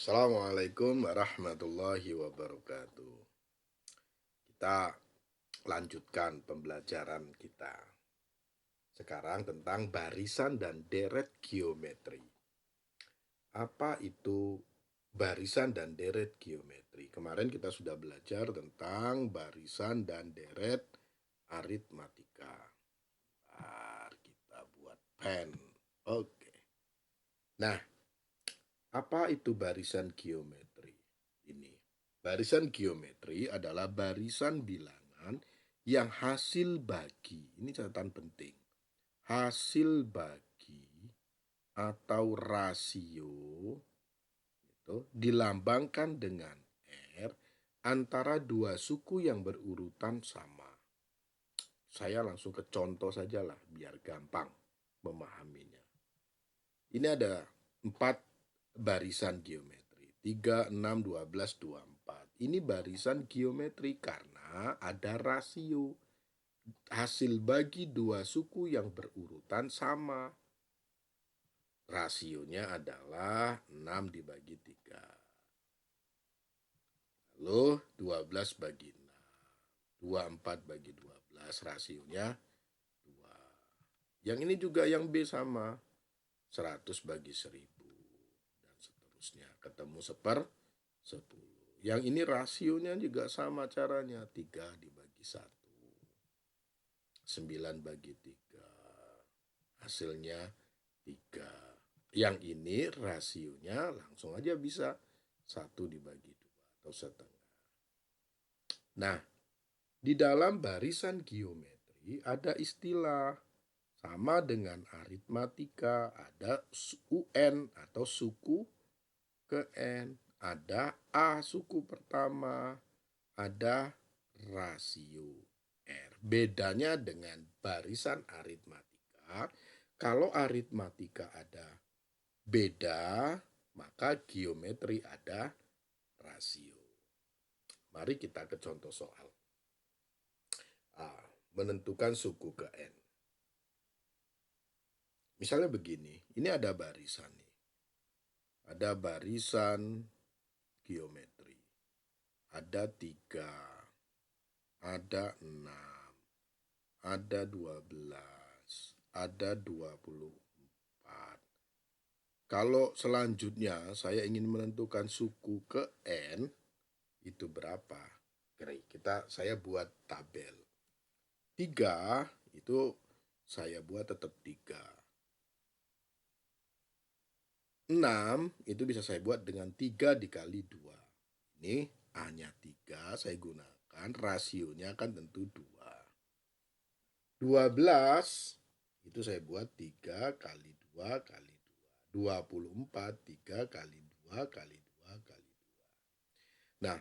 Assalamualaikum warahmatullahi wabarakatuh. Kita lanjutkan pembelajaran kita sekarang tentang barisan dan deret geometri. Apa itu barisan dan deret geometri? Kemarin kita sudah belajar tentang barisan dan deret aritmatika. Kita buat pen. Oke. Nah, apa itu barisan geometri? Ini. Barisan geometri adalah barisan bilangan yang hasil bagi, ini catatan penting, hasil bagi atau rasio itu dilambangkan dengan R antara dua suku yang berurutan sama. Saya langsung ke contoh sajalah biar gampang memahaminya. Ini ada 4 barisan geometri. 3, 6, 12, 24. Ini barisan geometri karena ada rasio. Hasil bagi dua suku yang berurutan sama. Rasionya adalah 6 dibagi 3. Lalu 12 bagi 6. 24 bagi 12. Rasionya 2. Yang ini juga yang B sama. 100 bagi 1000. Dan seterusnya. Ketemu 10. Yang ini rasionya juga sama caranya. 3 dibagi 1. 9 bagi 3. Hasilnya 3. Yang ini rasionya langsung aja bisa 1 dibagi 2 atau setengah. Nah, di dalam barisan geometri ada istilah sama dengan aritmatika, ada UN atau suku ke N, ada A suku pertama, ada rasio R. Bedanya dengan barisan aritmatika, kalau aritmatika ada beda, maka geometri ada rasio. Mari kita ke contoh soal. Menentukan suku ke N. Misalnya begini, ini ada barisan nih. Ada barisan geometri. Ada 3, ada 6, ada 12, ada 24. Kalau selanjutnya saya ingin menentukan suku ke N, itu berapa? Saya buat tabel. 3 itu saya buat tetap 3. 6 itu bisa saya buat dengan 3 dikali 2. Ini hanya 3 saya gunakan, rasionya kan tentu 2. 12 itu saya buat 3 kali 2 kali 2. 24, 3 kali 2 kali 2 kali 2. Nah,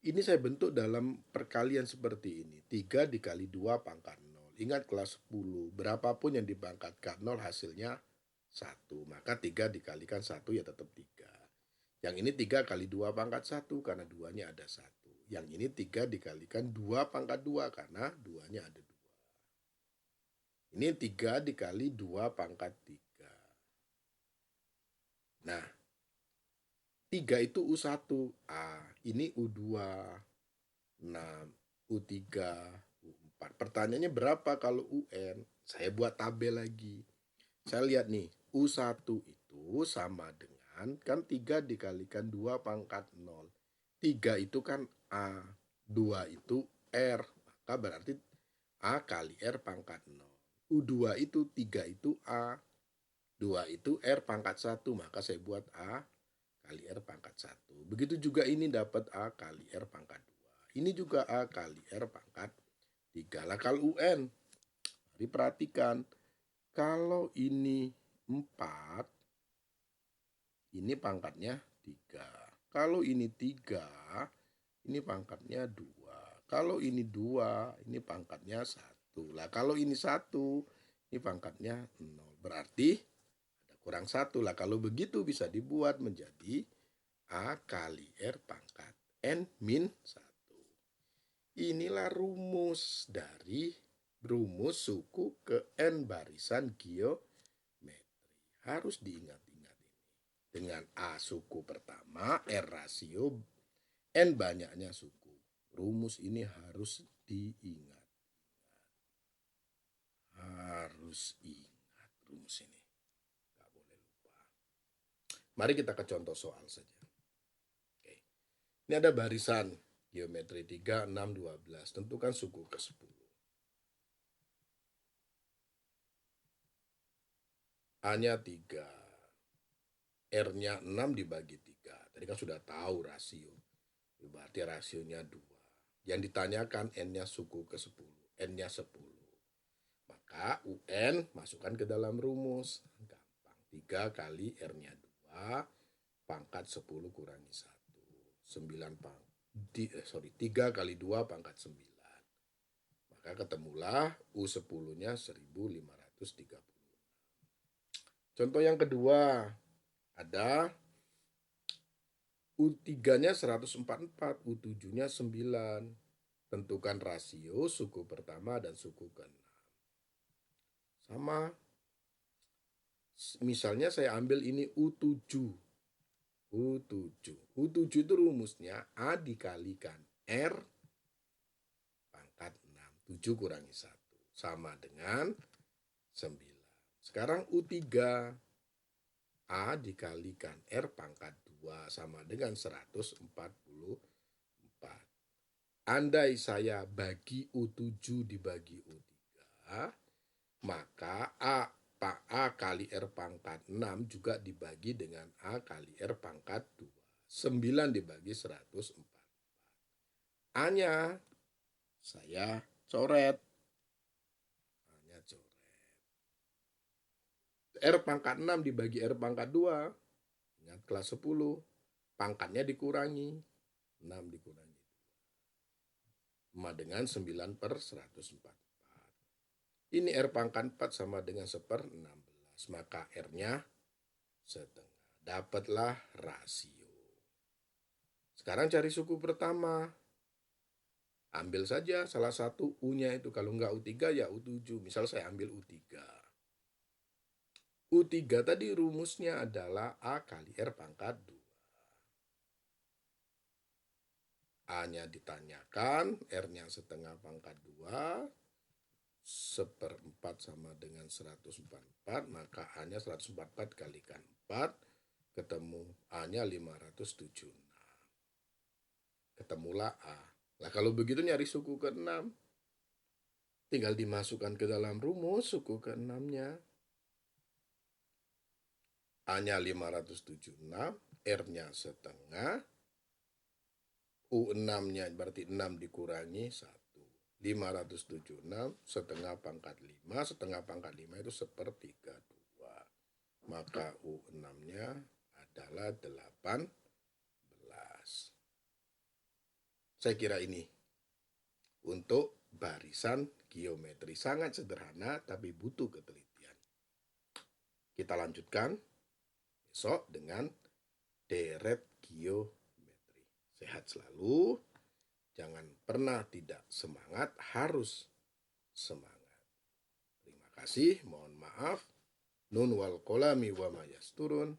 ini saya bentuk dalam perkalian seperti ini. 3 dikali 2 pangkat 0. Ingat kelas 10, berapapun yang dipangkatkan 0 hasilnya 1. Maka 3 dikalikan 1 ya tetap 3. Yang ini 3 kali 2 pangkat 1 karena 2-nya ada 1. Yang ini 3 dikalikan 2 pangkat 2 karena 2-nya ada 2. Ini 3 dikali 2 pangkat 3. Nah, 3 itu U1. Ini U2. 6, U3, U4. Pertanyaannya berapa kalau UN? Saya buat tabel lagi. Saya lihat nih, U1 itu sama dengan, kan 3 dikalikan 2 pangkat 0. 3 itu kan A, 2 itu R. Maka berarti A kali R pangkat 0. U2 itu 3 itu A, 2 itu R pangkat 1. Maka saya buat A kali R pangkat 1. Begitu juga ini dapat A kali R pangkat 2. Ini juga A kali R pangkat 3. Lah kalau UN, mari perhatikan. Kalau ini 4, ini pangkatnya 3. Kalau ini 3, ini pangkatnya 2. Kalau ini 2, ini pangkatnya 1. Lah kalau ini 1, ini pangkatnya 0. Berarti ada kurang 1. Lah kalau begitu bisa dibuat menjadi A kali R pangkat N min 1. Inilah rumus dari suku ke N barisan geometri. Harus diingat-ingat ini. dengan A suku pertama, R rasio, N banyaknya suku. Rumus ini harus diingat. Harus ingat rumus ini. Gak boleh lupa. Mari kita ke contoh soal saja. Oke. Ini ada barisan geometri 3, 6, 12. Tentukan suku ke-10. A-nya 3. R-nya 6 dibagi 3. Tadi kan sudah tahu rasio. Berarti rasionya 2. Yang ditanyakan N-nya suku ke-10. N-nya 10. Maka UN masukkan ke dalam rumus. Gampang. 3 kali R-nya 2 pangkat 10 kurangi 1. 3 kali 2 pangkat 9. Maka ketemulah U10-nya 1530. Contoh yang kedua, ada U3-nya 144, U7-nya 9. Tentukan rasio suku pertama dan suku ke-6. Sama. Misalnya saya ambil ini U7. U7 itu rumusnya A dikalikan R pangkat 6. 7 kurangi 1. Sama dengan 9. Sekarang U3. A dikalikan R pangkat 2 sama dengan 144. Andai saya bagi U7 dibagi U3, maka A kali R pangkat 6 juga dibagi dengan A kali R pangkat 2. 9 dibagi 144. A-nya saya coret. A-nya coret. R pangkat 6 dibagi R pangkat 2. Ingat kelas 10. Pangkatnya dikurangi. 6 dikurangi 2. Sama dengan 9 per 144. Ini R pangkat 4 sama dengan 1/16. Maka R-nya setengah. Dapatlah rasio. Sekarang cari suku pertama. Ambil saja salah satu U-nya itu. Kalau enggak U3 ya U7. Misal saya ambil U3. U3 tadi rumusnya adalah A kali R pangkat 2. A-nya ditanyakan, R-nya setengah pangkat 2, 1/4 sama dengan 144, maka A-nya 144 kalikan 4, ketemu A-nya 576. Ketemulah A. Nah kalau begitu nyari suku ke-6, tinggal dimasukkan ke dalam rumus suku ke-6-nya. A-nya 576, R-nya setengah, U6-nya berarti 6 dikurangi 1. 576 setengah pangkat 5. Setengah pangkat 5 itu 1/32. Maka U6-nya adalah 18. Saya kira ini untuk barisan geometri. Sangat sederhana tapi butuh ketelitian. Kita lanjutkan besok dengan deret geometri. Sehat selalu. Jangan pernah tidak semangat, harus semangat. Terima kasih, mohon maaf. Nun wal kolami wa mayasturun.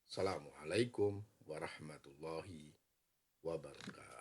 Assalamualaikum warahmatullahi wabarakatuh.